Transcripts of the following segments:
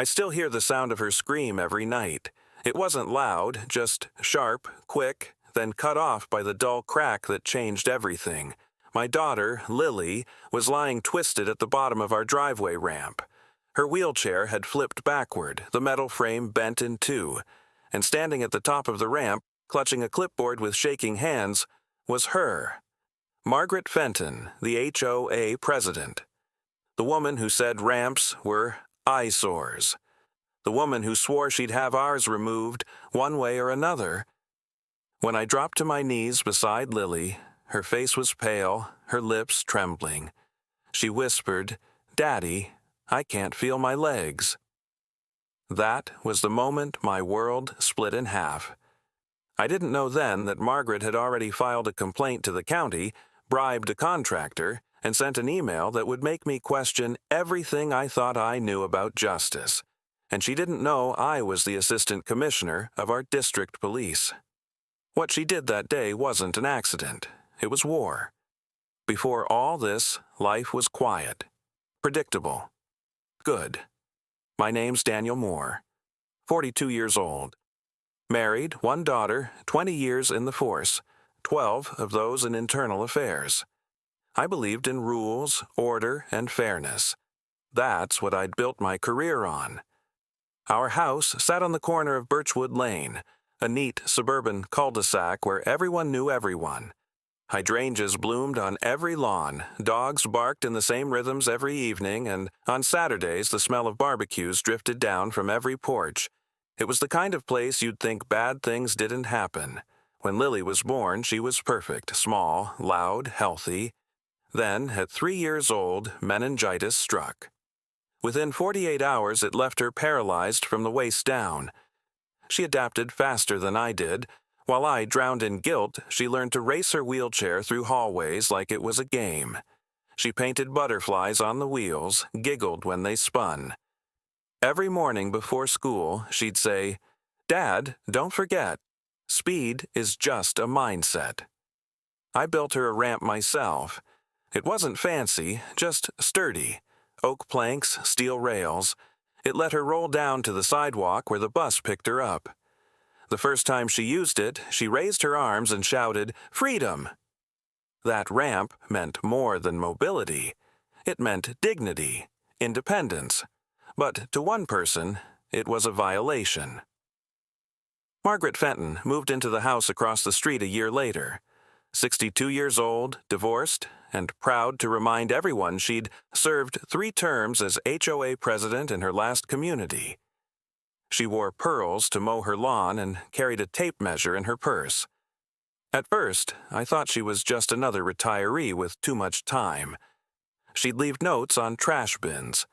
I still hear the sound of her scream every night. It wasn't loud, just sharp, quick, then cut off by the dull crack that changed everything. My daughter, Lily, was lying twisted at the bottom of our driveway ramp. Her wheelchair had flipped backward, the metal frame bent in two, and standing at the top of the ramp, clutching a clipboard with shaking hands, was her. Margaret Fenton, the HOA president. The woman who said ramps were eyesores. The woman who swore she'd have ours removed, one way or another. When I dropped to my knees beside Lily, her face was pale, her lips trembling. She whispered, "Daddy, I can't feel my legs." That was the moment my world split in half. I didn't know then that Margaret had already filed a complaint to the county, bribed a contractor, and sent an email that would make me question everything I thought I knew about justice. And she didn't know I was the assistant commissioner of our district police. What she did that day wasn't an accident. It was war. Before all this, life was quiet, predictable, good. My name's Daniel Moore, 42 years old. Married, one daughter, 20 years in the force, 12 of those in internal affairs. I believed in rules, order, and fairness. That's what I'd built my career on. Our house sat on the corner of Birchwood Lane, a neat suburban cul-de-sac where everyone knew everyone. Hydrangeas bloomed on every lawn, dogs barked in the same rhythms every evening, and on Saturdays the smell of barbecues drifted down from every porch. It was the kind of place you'd think bad things didn't happen. When Lily was born, she was perfect, small, loud, healthy. Then, at 3 years old, meningitis struck. Within 48 hours, it left her paralyzed from the waist down. She adapted faster than I did. While I drowned in guilt, she learned to race her wheelchair through hallways like it was a game. She painted butterflies on the wheels, giggled when they spun. Every morning before school, she'd say, "Dad, don't forget, speed is just a mindset." I built her a ramp myself. It wasn't fancy, just sturdy. Oak planks, steel rails. It let her roll down to the sidewalk where the bus picked her up. The first time she used it, she raised her arms and shouted, "Freedom!" That ramp meant more than mobility. It meant dignity, independence. But to one person, it was a violation. Margaret Fenton moved into the house across the street a year later. 62 years old, divorced, and proud to remind everyone she'd served 3 terms as HOA president in her last community. She wore pearls to mow her lawn and carried a tape measure in her purse. At first, I thought she was just another retiree with too much time. She'd leave notes on trash bins,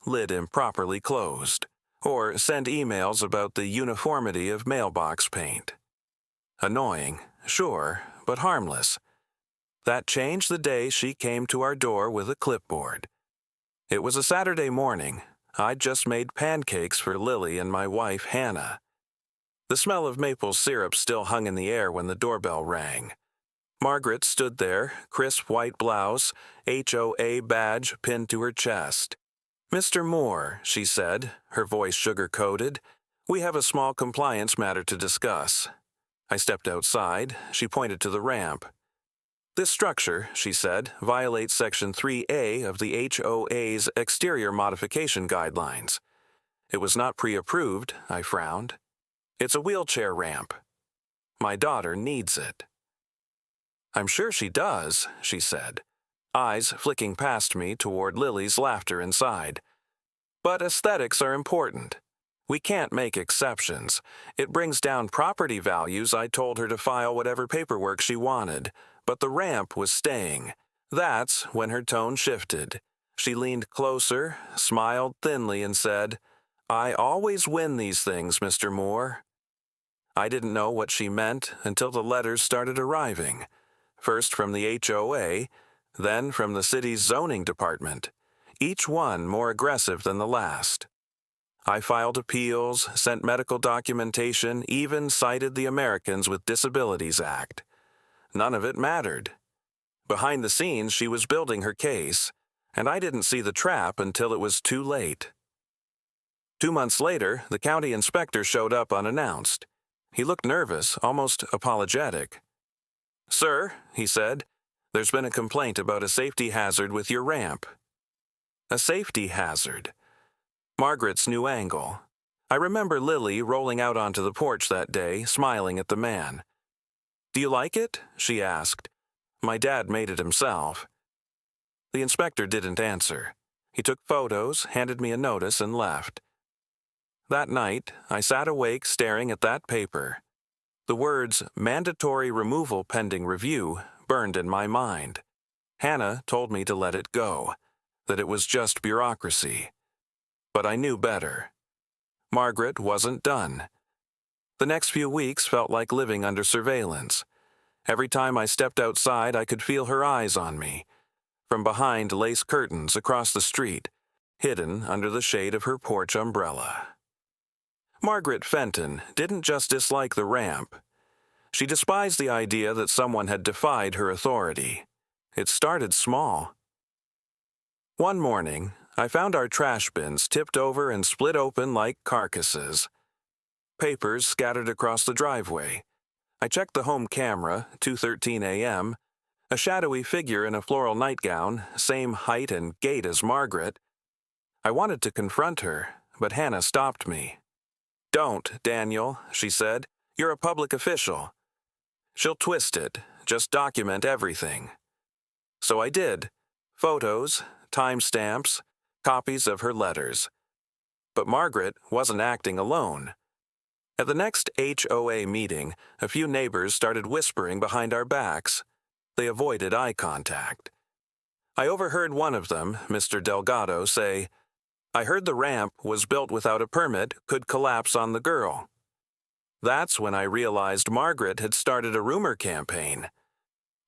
lid improperly closed, or send emails about the uniformity of mailbox paint. Annoying, sure, but harmless. That changed the day she came to our door with a clipboard. It was a Saturday morning. I'd just made pancakes for Lily and my wife, Hannah. The smell of maple syrup still hung in the air when the doorbell rang. Margaret stood there, crisp white blouse, HOA badge pinned to her chest. "Mr. Moore," she said, her voice sugar-coated, "we have a small compliance matter to discuss." I stepped outside. She pointed to the ramp. "This structure," she said, "violates Section 3A of the HOA's Exterior Modification Guidelines." "It was not pre-approved," I frowned. "It's a wheelchair ramp. My daughter needs it." "I'm sure she does," she said, eyes flicking past me toward Lily's laughter inside. "But aesthetics are important. We can't make exceptions. It brings down property values." I told her to file whatever paperwork she wanted, but the ramp was staying. That's when her tone shifted. She leaned closer, smiled thinly, and said, "I always win these things, Mr. Moore." I didn't know what she meant until the letters started arriving, first from the HOA, then from the city's zoning department, each one more aggressive than the last. I filed appeals, sent medical documentation, even cited the Americans with Disabilities Act. None of it mattered. Behind the scenes, she was building her case, and I didn't see the trap until it was too late. 2 months later, the county inspector showed up unannounced. He looked nervous, almost apologetic. "Sir," he said, "there's been a complaint about a safety hazard with your ramp." A safety hazard. Margaret's new angle. I remember Lily rolling out onto the porch that day, smiling at the man. "Do you like it?" she asked. "My dad made it himself." The inspector didn't answer. He took photos, handed me a notice, and left. That night, I sat awake staring at that paper. The words, "mandatory removal pending review," burned in my mind. Hannah told me to let it go, that it was just bureaucracy. But I knew better. Margaret wasn't done. The next few weeks felt like living under surveillance. Every time I stepped outside, I could feel her eyes on me, from behind lace curtains across the street, hidden under the shade of her porch umbrella. Margaret Fenton didn't just dislike the ramp. She despised the idea that someone had defied her authority. It started small. One morning, I found our trash bins tipped over and split open like carcasses. Papers scattered across the driveway. I checked the home camera, 2:13 a.m., a shadowy figure in a floral nightgown, same height and gait as Margaret. I wanted to confront her, but Hannah stopped me. "Don't, Daniel," she said. "You're a public official." "She'll twist it. Just document everything." So I did. Photos, timestamps, copies of her letters. But Margaret wasn't acting alone. At the next HOA meeting, a few neighbors started whispering behind our backs. They avoided eye contact. I overheard one of them, Mr. Delgado, say, "I heard the ramp was built without a permit, could collapse on the girl." That's when I realized Margaret had started a rumor campaign.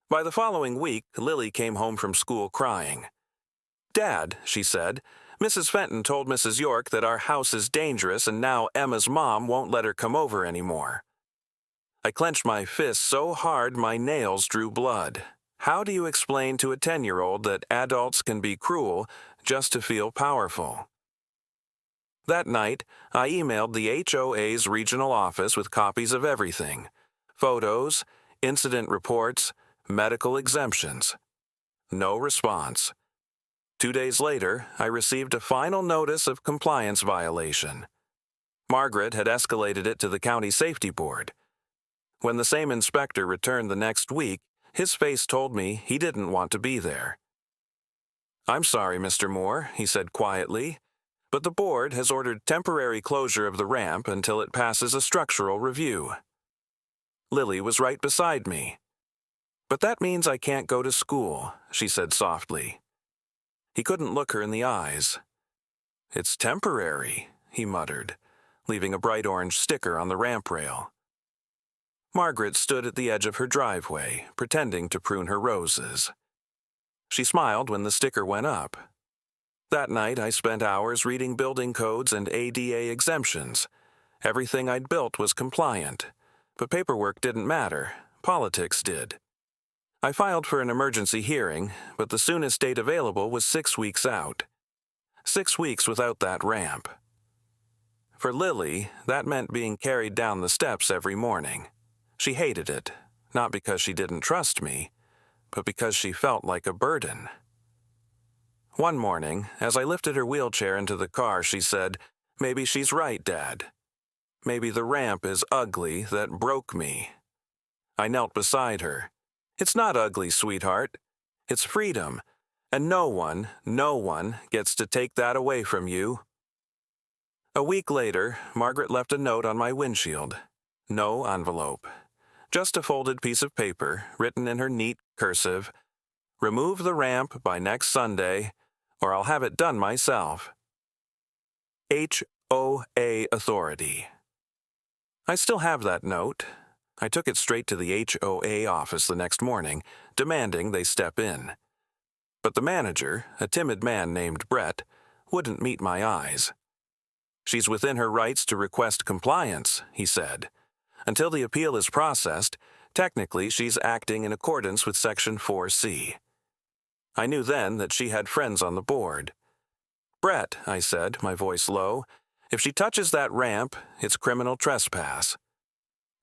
By the following week, Lily came home from school crying. "Dad," she said, "Mrs. Fenton told Mrs. York that our house is dangerous and now Emma's mom won't let her come over anymore." I clenched my fist so hard my nails drew blood. How do you explain to a 10-year-old that adults can be cruel just to feel powerful? That night, I emailed the HOA's regional office with copies of everything: photos, incident reports, medical exemptions. No response. 2 days later, I received a final notice of compliance violation. Margaret had escalated it to the county safety board. When the same inspector returned the next week, his face told me he didn't want to be there. "I'm sorry, Mr. Moore," he said quietly, "but the board has ordered temporary closure of the ramp until it passes a structural review." Lily was right beside me. "But that means I can't go to school," she said softly. He couldn't look her in the eyes. "It's temporary," he muttered, leaving a bright orange sticker on the ramp rail. Margaret stood at the edge of her driveway, pretending to prune her roses. She smiled when the sticker went up. That night, I spent hours reading building codes and ADA exemptions. Everything I'd built was compliant, but paperwork didn't matter. Politics did. I filed for an emergency hearing, but the soonest date available was 6 weeks out. 6 weeks without that ramp. For Lily, that meant being carried down the steps every morning. She hated it, not because she didn't trust me, but because she felt like a burden. One morning, as I lifted her wheelchair into the car, she said, "Maybe she's right, Dad. Maybe the ramp is ugly that broke me." I knelt beside her. "It's not ugly, sweetheart. It's freedom, and no one gets to take that away from you." A week later, Margaret left a note on my windshield. No envelope. Just a folded piece of paper, written in her neat cursive, "Remove the ramp by next Sunday, or I'll have it done myself." HOA Authority. I still have that note. I took it straight to the HOA office the next morning, demanding they step in. But the manager, a timid man named Brett, wouldn't meet my eyes. "She's within her rights to request compliance," he said. "Until the appeal is processed, technically she's acting in accordance with Section 4C. I knew then that she had friends on the board. "Brett," I said, my voice low, If she touches that ramp, it's criminal trespass.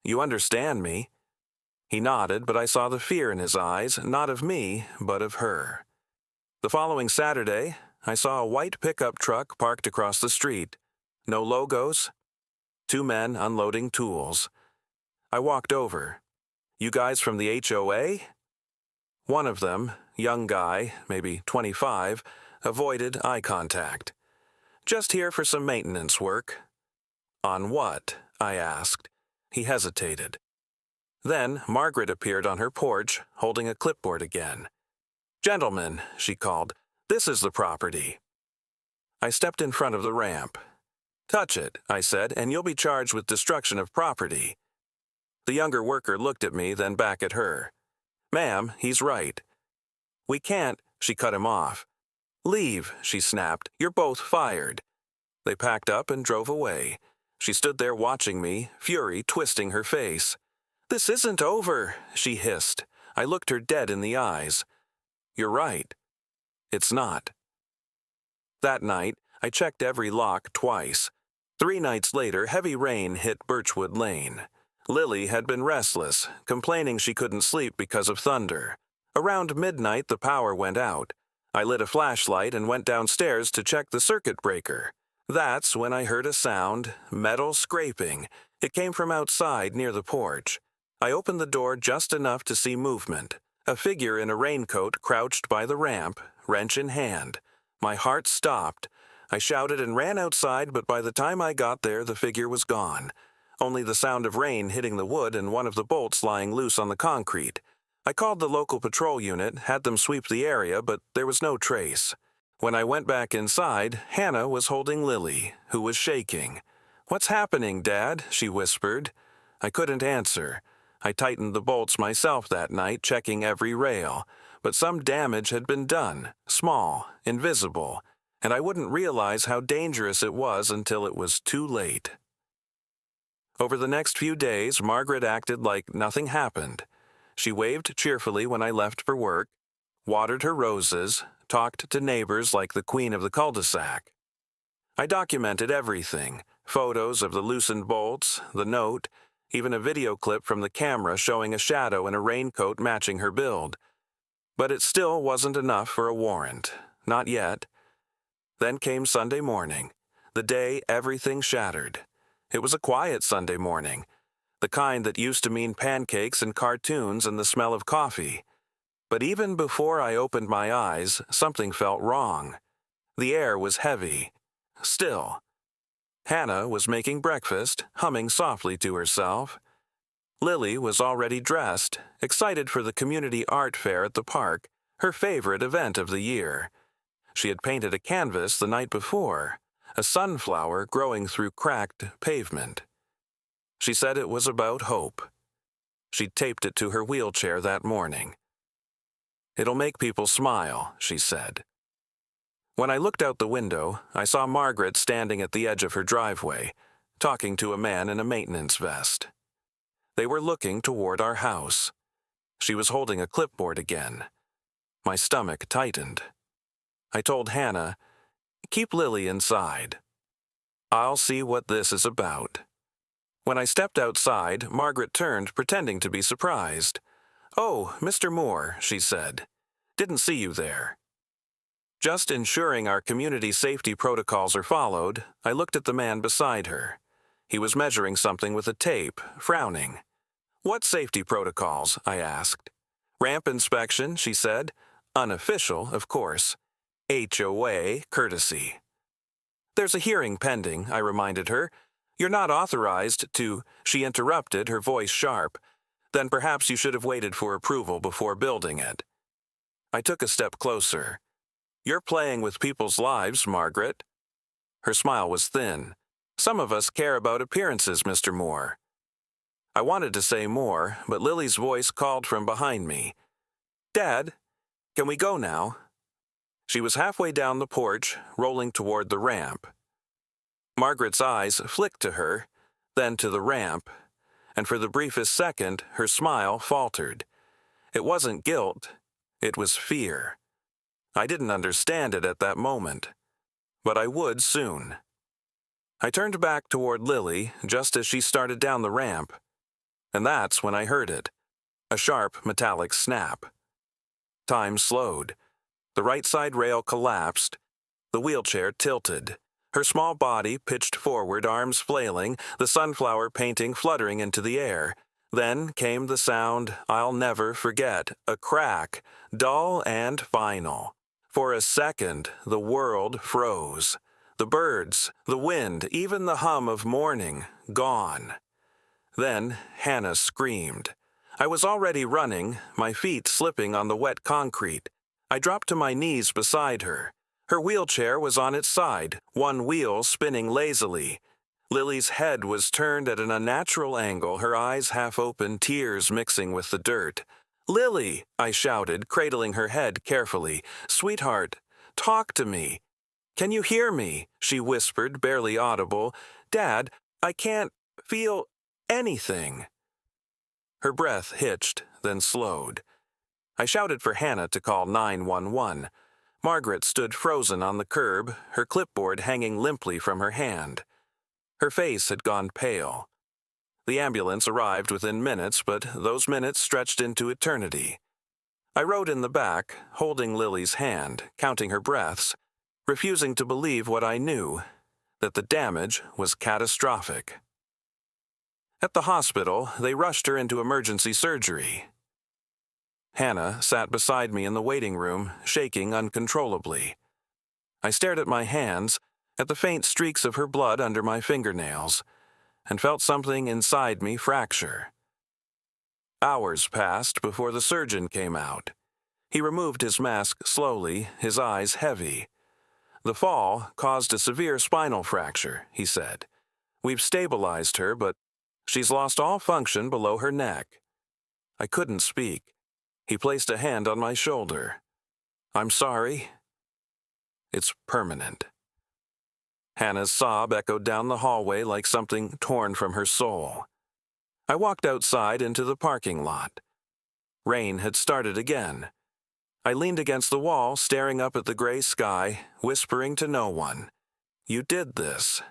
You understand me?" He nodded, but I saw the fear in his eyes, not of me, but of her. The following Saturday, I saw a white pickup truck parked across the street. No logos. 2 men unloading tools. I walked over. "You guys from the HOA?" One of them, young guy, maybe 25, avoided eye contact. "Just here for some maintenance work." "On what?" I asked. He hesitated. Then Margaret appeared on her porch, holding a clipboard again. "Gentlemen," she called, "this is the property." I stepped in front of the ramp. "Touch it," I said, "and you'll be charged with destruction of property." The younger worker looked at me, then back at her. "Ma'am, he's right." "We can't," she cut him off. "Leave," she snapped. "You're both fired." They packed up and drove away. She stood there watching me, fury twisting her face. "This isn't over," she hissed. I looked her dead in the eyes. "You're right. It's not." That night, I checked every lock twice. 3 nights later, heavy rain hit Birchwood Lane. Lily had been restless, complaining she couldn't sleep because of thunder. Around midnight, the power went out. I lit a flashlight and went downstairs to check the circuit breaker. That's when I heard a sound, metal scraping. It came from outside near the porch. I opened the door just enough to see movement. A figure in a raincoat crouched by the ramp, wrench in hand. My heart stopped. I shouted and ran outside, but by the time I got there, the figure was gone. Only the sound of rain hitting the wood and one of the bolts lying loose on the concrete. I called the local patrol unit, had them sweep the area, but there was no trace. When I went back inside, Hannah was holding Lily, who was shaking. "What's happening, Dad?" she whispered. I couldn't answer. I tightened the bolts myself that night, checking every rail. But some damage had been done, small, invisible, and I wouldn't realize how dangerous it was until it was too late. Over the next few days, Margaret acted like nothing happened. She waved cheerfully when I left for work, watered her roses, talked to neighbors like the queen of the cul-de-sac. I documented everything, photos of the loosened bolts, the note, even a video clip from the camera showing a shadow in a raincoat matching her build. But it still wasn't enough for a warrant. Not yet. Then came Sunday morning, the day everything shattered. It was a quiet Sunday morning, the kind that used to mean pancakes and cartoons and the smell of coffee. But even before I opened my eyes, something felt wrong. The air was heavy, still. Hannah was making breakfast, humming softly to herself. Lily was already dressed, excited for the community art fair at the park, her favorite event of the year. She had painted a canvas the night before, a sunflower growing through cracked pavement. She said it was about hope. She'd taped it to her wheelchair that morning. "It'll make people smile," she said. When I looked out the window, I saw Margaret standing at the edge of her driveway, talking to a man in a maintenance vest. They were looking toward our house. She was holding a clipboard again. My stomach tightened. I told Hannah, "Keep Lily inside. I'll see what this is about." When I stepped outside, Margaret turned, pretending to be surprised. "Oh, Mr. Moore," she said. "Didn't see you there." Just ensuring our community safety protocols are followed, I looked at the man beside her. He was measuring something with a tape, frowning. "What safety protocols?" I asked. "Ramp inspection," she said. "Unofficial, of course. HOA courtesy." "There's a hearing pending," I reminded her. "You're not authorized to—" She interrupted, her voice sharp. "Then perhaps you should have waited for approval before building it." I took a step closer. "You're playing with people's lives, Margaret." Her smile was thin. "Some of us care about appearances, Mr. Moore." I wanted to say more, but Lily's voice called from behind me. "Dad, can we go now?" She was halfway down the porch, rolling toward the ramp. Margaret's eyes flicked to her, then to the ramp, and for the briefest second, her smile faltered. It wasn't guilt, it was fear. I didn't understand it at that moment, but I would soon. I turned back toward Lily just as she started down the ramp. And that's when I heard it. A sharp, metallic snap. Time slowed. The right side rail collapsed. The wheelchair tilted. Her small body pitched forward, arms flailing, the sunflower painting fluttering into the air. Then came the sound I'll never forget, a crack, dull and final. For a second, the world froze. The birds, the wind, even the hum of morning, gone. Then Hannah screamed. I was already running, my feet slipping on the wet concrete. I dropped to my knees beside her. Her wheelchair was on its side, one wheel spinning lazily. Lily's head was turned at an unnatural angle, her eyes half open, tears mixing with the dirt. "Lily," I shouted, cradling her head carefully. "Sweetheart, talk to me." "Can you hear me?" she whispered, barely audible. "Dad, I can't feel anything." Her breath hitched, then slowed. I shouted for Hannah to call 911. Margaret stood frozen on the curb, her clipboard hanging limply from her hand. Her face had gone pale. The ambulance arrived within minutes, but those minutes stretched into eternity. I rode in the back, holding Lily's hand, counting her breaths, refusing to believe what I knew, that the damage was catastrophic. At the hospital, they rushed her into emergency surgery. Hannah sat beside me in the waiting room, shaking uncontrollably. I stared at my hands, at the faint streaks of her blood under my fingernails, and felt something inside me fracture. Hours passed before the surgeon came out. He removed his mask slowly, his eyes heavy. "The fall caused a severe spinal fracture," he said. "We've stabilized her, but she's lost all function below her neck." I couldn't speak. He placed a hand on my shoulder. "I'm sorry. It's permanent." Hannah's sob echoed down the hallway like something torn from her soul. I walked outside into the parking lot. Rain had started again. I leaned against the wall, staring up at the gray sky, whispering to no one. "You did this."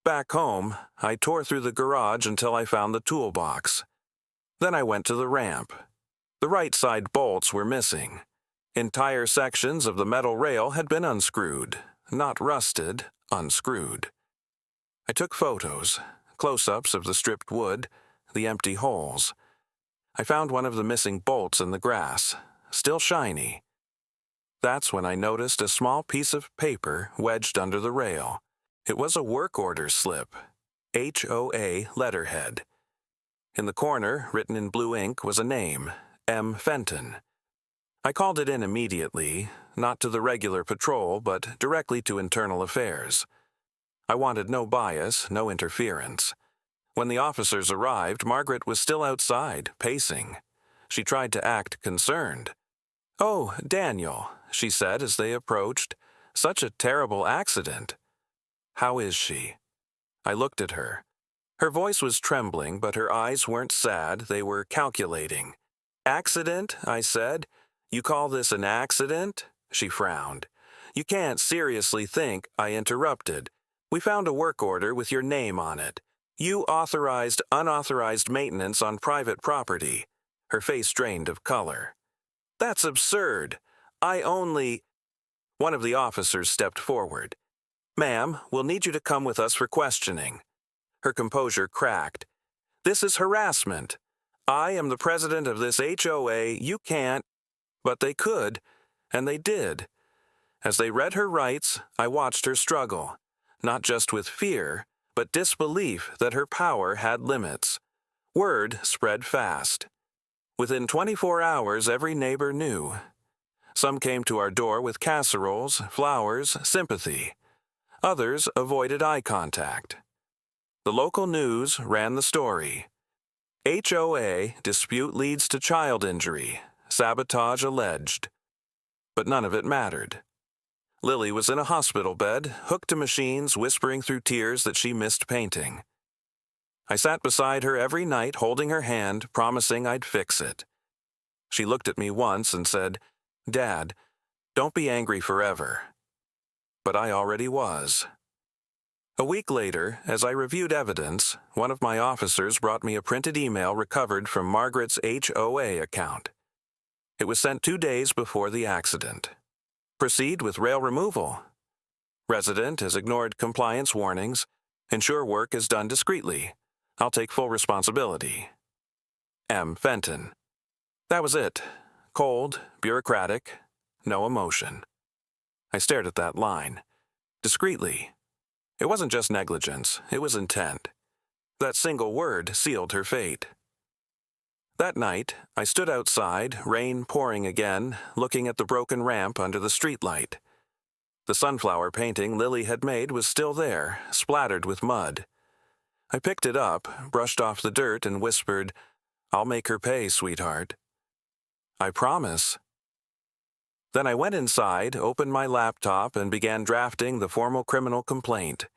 Back home, I tore through the garage until I found the toolbox. Then I went to the ramp. The right side bolts were missing. Entire sections of the metal rail had been unscrewed, not rusted, unscrewed. I took photos, close-ups of the stripped wood, the empty holes. I found one of the missing bolts in the grass, still shiny. That's when I noticed a small piece of paper wedged under the rail. It was a work order slip, HOA letterhead. In the corner, written in blue ink, was a name, M. Fenton. I called it in immediately, not to the regular patrol, but directly to internal affairs. I wanted no bias, no interference. When the officers arrived, Margaret was still outside, pacing. She tried to act concerned. "Oh, Daniel," she said as they approached. "Such a terrible accident." "How is she?" I looked at her. Her voice was trembling, but her eyes weren't sad, they were calculating. "Accident?" I said. "You call this an accident?" She frowned. "You can't seriously think," I interrupted. "We found a work order with your name on it. You authorized unauthorized maintenance on private property." Her face drained of color. "That's absurd. I only—" One of the officers stepped forward. "Ma'am, we'll need you to come with us for questioning." Her composure cracked. "This is harassment. I am the president of this HOA. You can't—" But they could, and they did. As they read her rights, I watched her struggle, not just with fear, but disbelief that her power had limits. Word spread fast. Within 24 hours, every neighbor knew. Some came to our door with casseroles, flowers, sympathy. Others avoided eye contact. The local news ran the story. HOA dispute leads to child injury, sabotage alleged. But none of it mattered. Lily was in a hospital bed, hooked to machines, whispering through tears that she missed painting. I sat beside her every night, holding her hand, promising I'd fix it. She looked at me once and said, "Dad, don't be angry forever." But I already was. A week later, as I reviewed evidence, one of my officers brought me a printed email recovered from Margaret's HOA account. It was sent 2 days before the accident. Proceed with rail removal. Resident has ignored compliance warnings. Ensure work is done discreetly. I'll take full responsibility. M. Fenton. That was it. Cold, bureaucratic, no emotion. I stared at that line. Discreetly. It wasn't just negligence, it was intent. That single word sealed her fate. That night, I stood outside, rain pouring again, looking at the broken ramp under the streetlight. The sunflower painting Lily had made was still there, splattered with mud. I picked it up, brushed off the dirt, and whispered, "I'll make her pay, sweetheart." "I promise." Then I went inside, opened my laptop, and began drafting the formal criminal complaint.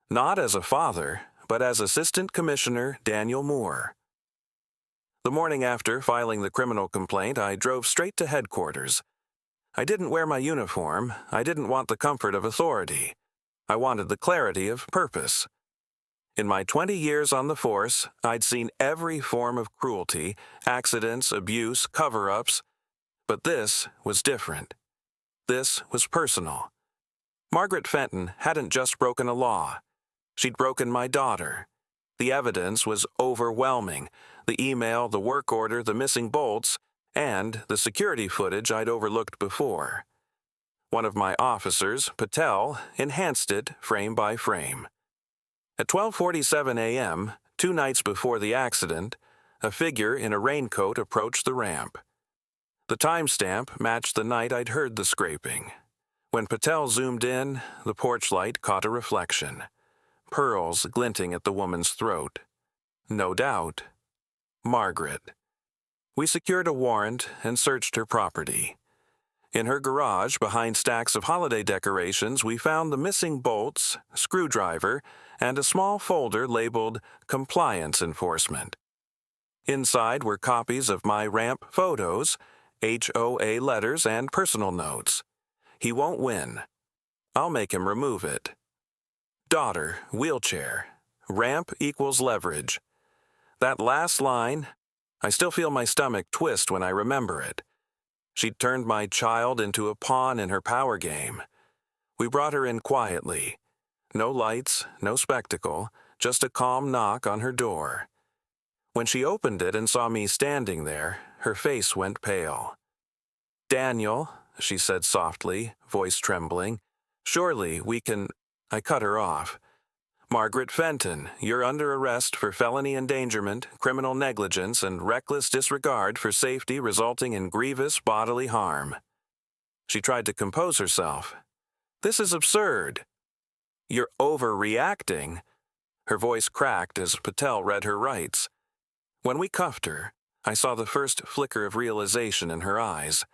Not as a father, but as Assistant Commissioner Daniel Moore. The morning after filing the criminal complaint, I drove straight to headquarters. I didn't wear my uniform. I didn't want the comfort of authority. I wanted the clarity of purpose. In my 20 years on the force, I'd seen every form of cruelty, accidents, abuse, cover-ups. But this was different. This was personal. Margaret Fenton hadn't just broken a law. She'd broken my daughter. The evidence was overwhelming. The email, the work order, the missing bolts, and the security footage I'd overlooked before. One of my officers, Patel, enhanced it frame by frame. At 12:47 a.m., 2 nights before the accident, a figure in a raincoat approached the ramp. The timestamp matched the night I'd heard the scraping. When Patel zoomed in, the porch light caught a reflection. Pearls glinting at the woman's throat. No doubt, Margaret. We secured a warrant and searched her property. In her garage, behind stacks of holiday decorations, we found the missing bolts, screwdriver, and a small folder labeled Compliance Enforcement. Inside were copies of my ramp photos, HOA letters, and personal notes. He won't win. I'll make him remove it. Daughter, wheelchair. Ramp equals leverage. That last line, I still feel my stomach twist when I remember it. She'd turned my child into a pawn in her power game. We brought her in quietly. No lights, no spectacle, just a calm knock on her door. When she opened it and saw me standing there, her face went pale. "Daniel," she said softly, voice trembling, "surely we can—" I cut her off. "Margaret Fenton, you're under arrest for felony endangerment, criminal negligence, and reckless disregard for safety resulting in grievous bodily harm." She tried to compose herself. "This is absurd." "You're overreacting." Her voice cracked as Patel read her rights. When we cuffed her, I saw the first flicker of realization in her eyes.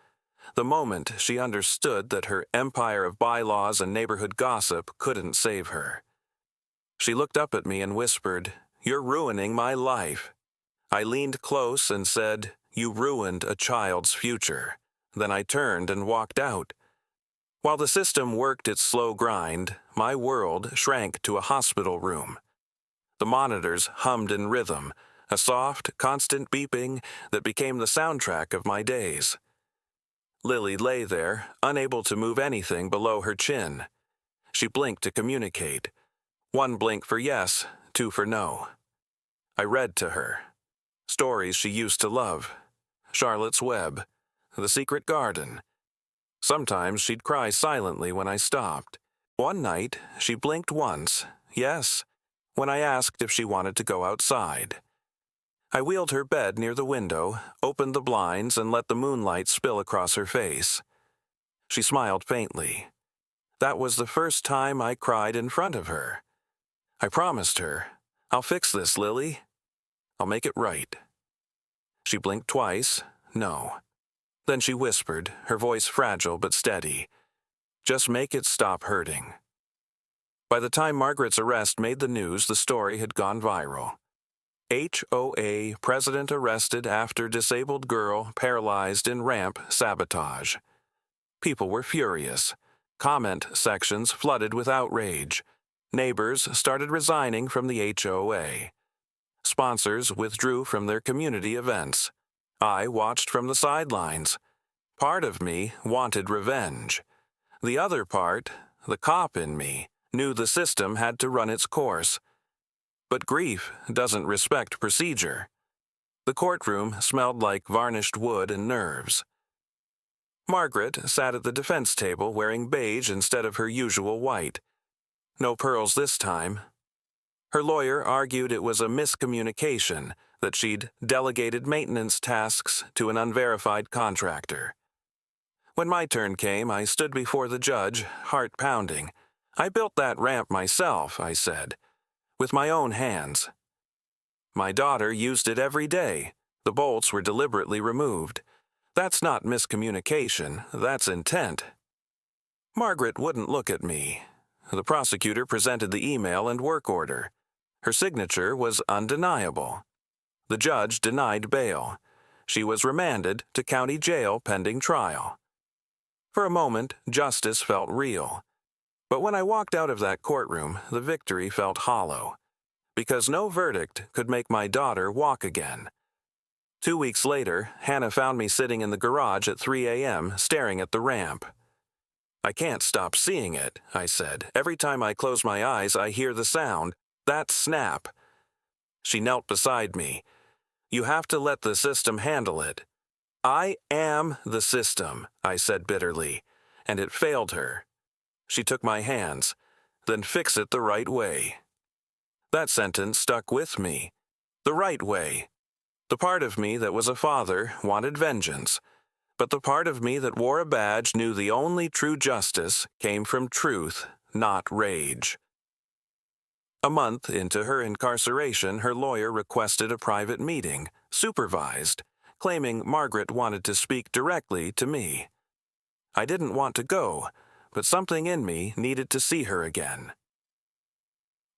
The moment she understood that her empire of bylaws and neighborhood gossip couldn't save her. She looked up at me and whispered, "You're ruining my life." I leaned close and said, "You ruined a child's future." Then I turned and walked out. While the system worked its slow grind, my world shrank to a hospital room. The monitors hummed in rhythm, a soft, constant beeping that became the soundtrack of my days. Lily lay there, unable to move anything below her chin. She blinked to communicate. 1 blink for yes, 2 for no. I read to her. Stories she used to love. Charlotte's Web. The Secret Garden. Sometimes she'd cry silently when I stopped. One night, she blinked once, yes, when I asked if she wanted to go outside. I wheeled her bed near the window, opened the blinds, and let the moonlight spill across her face. She smiled faintly. That was the first time I cried in front of her. I promised her, "I'll fix this, Lily. I'll make it right." She blinked twice, no. Then she whispered, her voice fragile but steady, "Just make it stop hurting." By the time Margaret's arrest made the news, the story had gone viral. HOA president arrested after disabled girl paralyzed in ramp sabotage. People were furious. Comment sections flooded with outrage. Neighbors started resigning from the HOA. Sponsors withdrew from their community events. I watched from the sidelines. Part of me wanted revenge. The other part, the cop in me, knew the system had to run its course. But grief doesn't respect procedure. The courtroom smelled like varnished wood and nerves. Margaret sat at the defense table wearing beige instead of her usual white. No pearls this time. Her lawyer argued it was a miscommunication, that she'd delegated maintenance tasks to an unverified contractor. When my turn came, I stood before the judge, heart pounding. "I built that ramp myself," I said, "with my own hands. My daughter used it every day. The bolts were deliberately removed. That's not miscommunication, that's intent." Margaret wouldn't look at me. The prosecutor presented the email and work order. Her signature was undeniable. The judge denied bail. She was remanded to county jail pending trial. For a moment, justice felt real. But when I walked out of that courtroom, the victory felt hollow. Because no verdict could make my daughter walk again. 2 weeks later, Hannah found me sitting in the garage at 3 a.m. staring at the ramp. "I can't stop seeing it," I said. "Every time I close my eyes, I hear the sound. That snap." She knelt beside me. "You have to let the system handle it." "I am the system," I said bitterly, and it failed her. She took my hands. "Then fix it the right way." That sentence stuck with me. The right way. The part of me that was a father wanted vengeance, but the part of me that wore a badge knew the only true justice came from truth, not rage. A month into her incarceration, her lawyer requested a private meeting, supervised, claiming Margaret wanted to speak directly to me. I didn't want to go, but something in me needed to see her again.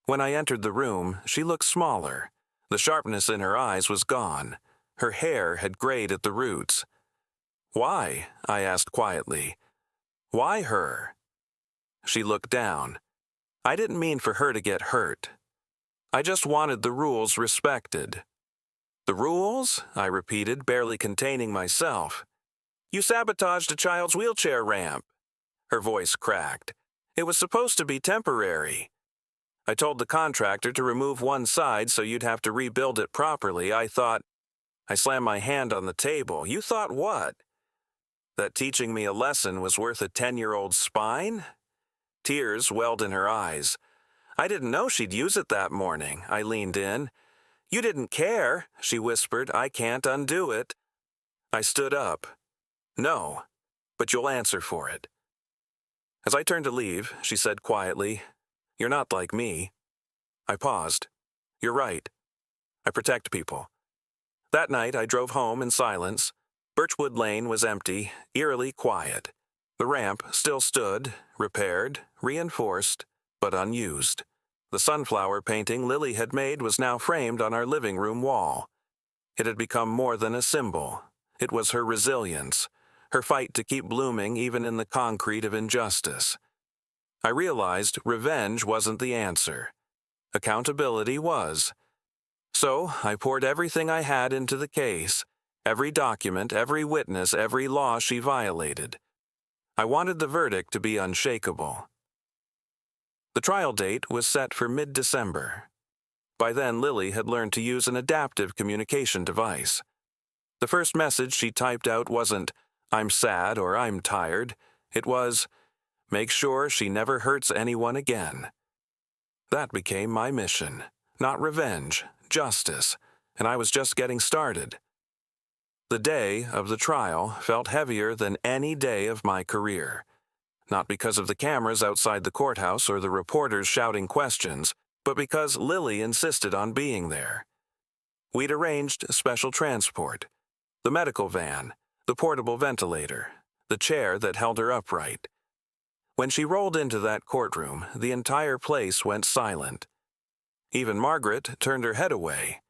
When I entered the room, she looked smaller. The sharpness in her eyes was gone. Her hair had grayed at the roots. "Why?" I asked quietly. "Why her?" She looked down. "I didn't mean for her to get hurt. I just wanted the rules respected." "The rules?" I repeated, barely containing myself. "You sabotaged a child's wheelchair ramp." Her voice cracked. "It was supposed to be temporary. I told the contractor to remove one side so you'd have to rebuild it properly. I thought—" I slammed my hand on the table. "You thought what? That teaching me a lesson was worth a 10-year-old's spine?" Tears welled in her eyes. "I didn't know she'd use it that morning." I leaned in. "You didn't care," she whispered. "I can't undo it." I stood up. "No, but you'll answer for it." As I turned to leave, she said quietly, "You're not like me." I paused. "You're right. I protect people." That night I drove home in silence. Birchwood Lane was empty, eerily quiet. The ramp still stood, repaired, reinforced, but unused. The sunflower painting Lily had made was now framed on our living room wall. It had become more than a symbol. It was her resilience, her fight to keep blooming even in the concrete of injustice. I realized revenge wasn't the answer. Accountability was. So I poured everything I had into the case, every document, every witness, every law she violated. I wanted the verdict to be unshakable. The trial date was set for mid-December. By then, Lily had learned to use an adaptive communication device. The first message she typed out wasn't, "I'm sad" or "I'm tired." It was, "Make sure she never hurts anyone again." That became my mission. Not revenge, justice, and I was just getting started. The day of the trial felt heavier than any day of my career. Not because of the cameras outside the courthouse or the reporters shouting questions, but because Lily insisted on being there. We'd arranged special transport, the medical van, the portable ventilator, the chair that held her upright. When she rolled into that courtroom, the entire place went silent. Even Margaret turned her head away.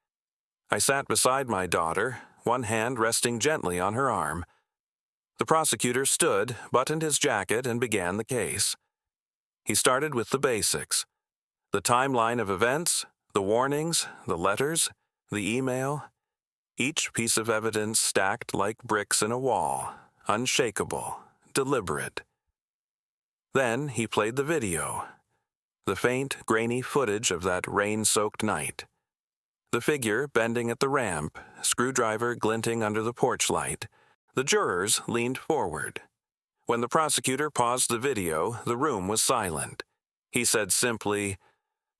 I sat beside my daughter, one hand resting gently on her arm. The prosecutor stood, buttoned his jacket, and began the case. He started with the basics. The timeline of events, the warnings, the letters, the email, each piece of evidence stacked like bricks in a wall, unshakable, deliberate. Then he played the video, the faint, grainy footage of that rain-soaked night. The figure bending at the ramp, screwdriver glinting under the porch light. The jurors leaned forward. When the prosecutor paused the video, the room was silent. He said simply,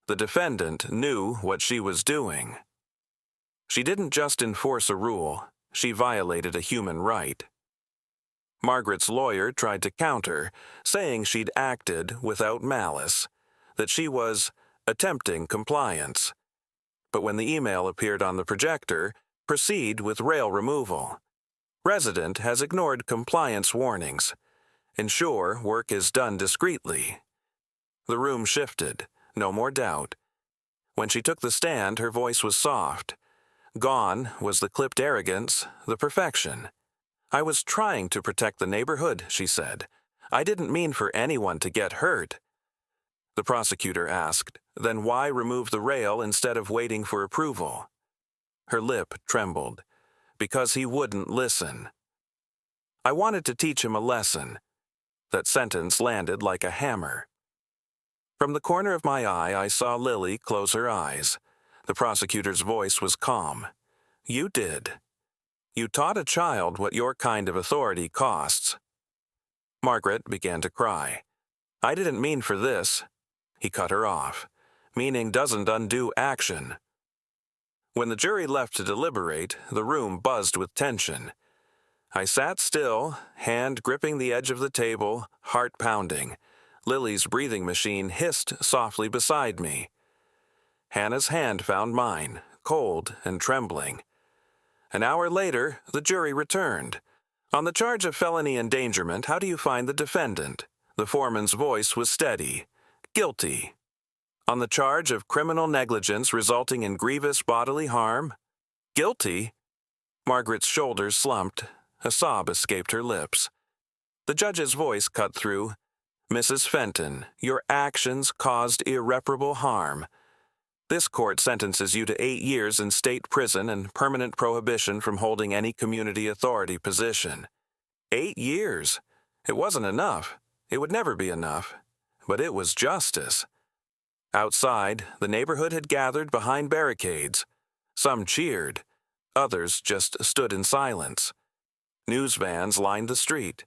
"The defendant knew what she was doing." She didn't just enforce a rule, she violated a human right. Margaret's lawyer tried to counter, saying she'd acted without malice, that she was attempting compliance. But when the email appeared on the projector, proceed with rail removal. Resident has ignored compliance warnings. Ensure work is done discreetly. The room shifted, no more doubt. When she took the stand, her voice was soft. Gone was the clipped arrogance, the perfection. "I was trying to protect the neighborhood," she said. "I didn't mean for anyone to get hurt." The prosecutor asked, "Then why remove the rail instead of waiting for approval?" Her lip trembled. "Because he wouldn't listen." "I wanted to teach him a lesson." That sentence landed like a hammer. From the corner of my eye, I saw Lily close her eyes. The prosecutor's voice was calm. "You did. You taught a child what your kind of authority costs." Margaret began to cry. "I didn't mean for this." He cut her off. "Meaning doesn't undo action." When the jury left to deliberate, the room buzzed with tension. I sat still, hand gripping the edge of the table, heart pounding. Lily's breathing machine hissed softly beside me. Hannah's hand found mine, cold and trembling. An hour later, the jury returned. "On the charge of felony endangerment, how do you find the defendant?" The foreman's voice was steady. "Guilty." "On the charge of criminal negligence resulting in grievous bodily harm?" "Guilty." Margaret's shoulders slumped. A sob escaped her lips. The judge's voice cut through. "Mrs. Fenton, your actions caused irreparable harm. This court sentences you to 8 years in state prison and permanent prohibition from holding any community authority position." 8 years. It wasn't enough. It would never be enough. But it was justice. Outside, the neighborhood had gathered behind barricades. Some cheered. Others just stood in silence. News vans lined the street.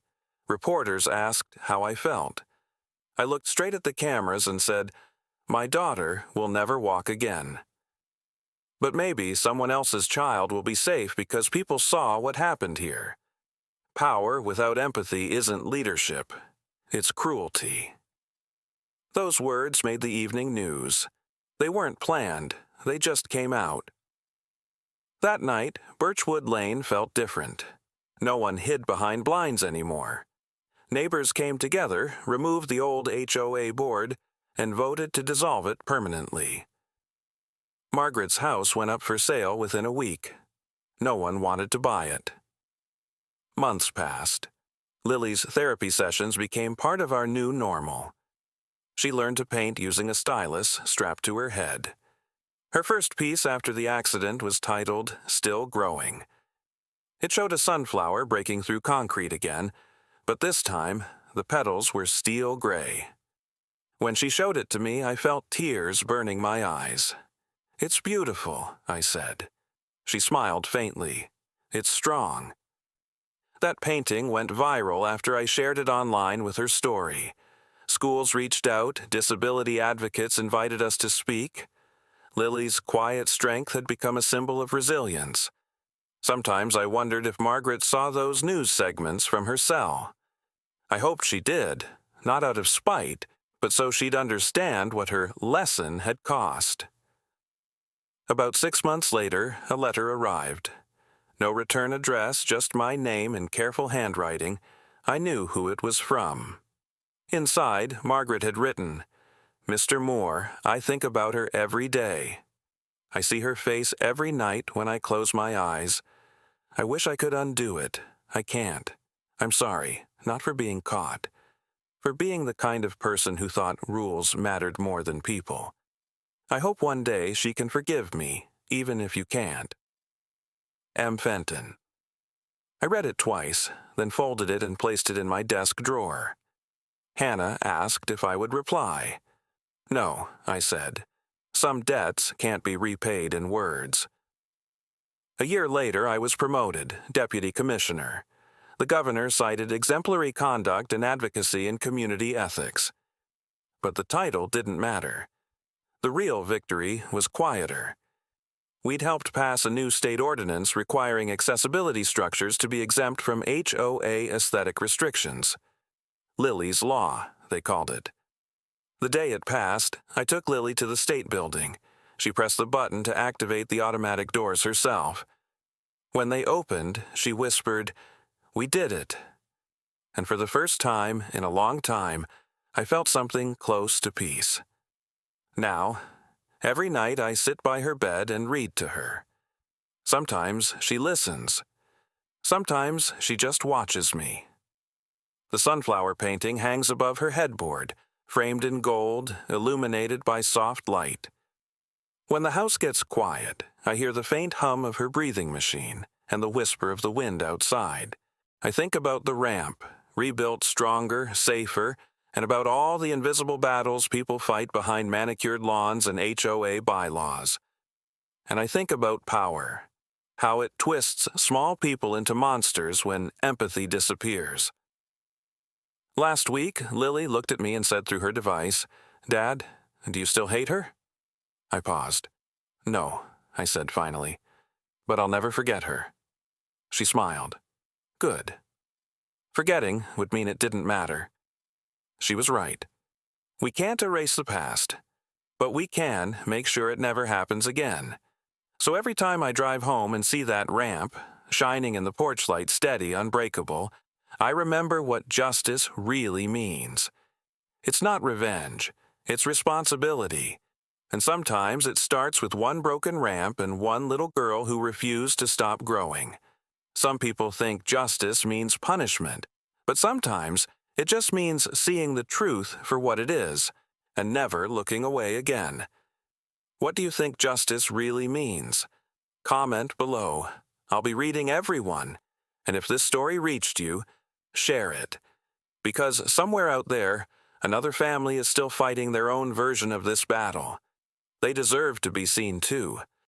Reporters asked how I felt. I looked straight at the cameras and said, "My daughter will never walk again." But maybe someone else's child will be safe because people saw what happened here. Power without empathy isn't leadership. It's cruelty. Those words made the evening news. They weren't planned. They just came out. That night, Birchwood Lane felt different. No one hid behind blinds anymore. Neighbors came together, removed the old HOA board, and voted to dissolve it permanently. Margaret's house went up for sale within a week. No one wanted to buy it. Months passed. Lily's therapy sessions became part of our new normal. She learned to paint using a stylus strapped to her head. Her first piece after the accident was titled "Still Growing." It showed a sunflower breaking through concrete again, but this time the petals were steel gray. When she showed it to me, I felt tears burning my eyes. "It's beautiful," I said. She smiled faintly. "It's strong." That painting went viral after I shared it online with her story. Schools reached out, disability advocates invited us to speak. Lily's quiet strength had become a symbol of resilience. Sometimes I wondered if Margaret saw those news segments from her cell. I hoped she did, not out of spite, but so she'd understand what her lesson had cost. About 6 months later, a letter arrived. No return address, just my name in careful handwriting. I knew who it was from. Inside, Margaret had written, "Mr. Moore, I think about her every day. I see her face every night when I close my eyes. I wish I could undo it. I can't. I'm sorry, not for being caught. For being the kind of person who thought rules mattered more than people. I hope one day she can forgive me, even if you can't. M. Fenton. I read it twice, then folded it and placed it in my desk drawer. Hannah asked if I would reply. No, I said. Some debts can't be repaid in words. A year later, I was promoted, deputy commissioner. The governor cited exemplary conduct and advocacy in community ethics. But the title didn't matter. The real victory was quieter. We'd helped pass a new state ordinance requiring accessibility structures to be exempt from HOA aesthetic restrictions. Lily's Law, they called it. The day it passed, I took Lily to the state building. She pressed the button to activate the automatic doors herself. When they opened, she whispered, "We did it." And for the first time in a long time, I felt something close to peace. Now, every night I sit by her bed and read to her. Sometimes she listens. Sometimes she just watches me. The sunflower painting hangs above her headboard, framed in gold, illuminated by soft light. When the house gets quiet, I hear the faint hum of her breathing machine and the whisper of the wind outside. I think about the ramp, rebuilt stronger, safer, and about all the invisible battles people fight behind manicured lawns and HOA bylaws. And I think about power, how it twists small people into monsters when empathy disappears. Last week, Lily looked at me and said through her device, "Dad, do you still hate her?" I paused. "No," I said finally, "but I'll never forget her." She smiled. Good. Forgetting would mean it didn't matter. She was right. We can't erase the past, but we can make sure it never happens again. So every time I drive home and see that ramp, shining in the porch light steady, unbreakable, I remember what justice really means. It's not revenge, it's responsibility. And sometimes it starts with one broken ramp and one little girl who refused to stop growing. Some people think justice means punishment, but sometimes it just means seeing the truth for what it is, and never looking away again. What do you think justice really means? Comment below. I'll be reading every one. And if this story reached you, share it. Because somewhere out there, another family is still fighting their own version of this battle. They deserve to be seen too.